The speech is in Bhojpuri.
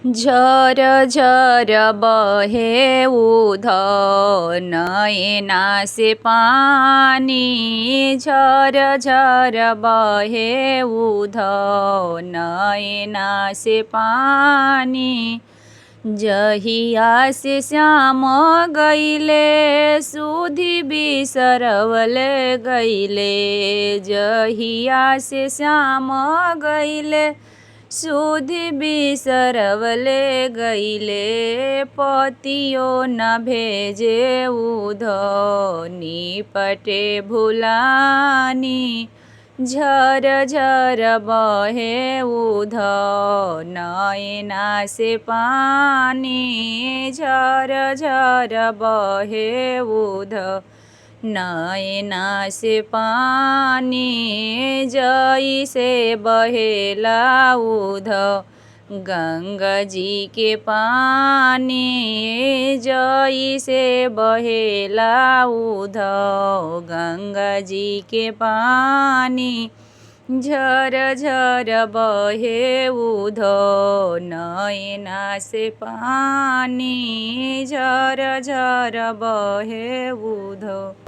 झर झर बहे उधो नैना से पानी। झर झर बहे उधो नैना से पानी। जहिया से श्याम गईले सुधि बिसरवल गईले। जहिया से श्याम गईले सुधि बिसरवल गईले। पतियो न भेजे उधो निपटे भुलानी। झर झर बहे उधो नैना से पानी। झर झर बहे उधो नैना से पानी। जैसे बहेला उधो गंगा जी के पानी। जैसे बहेला उधो गंगा जी के पानी। झर झर बहे उधो नैना से पानी। झर झर बहे उधो।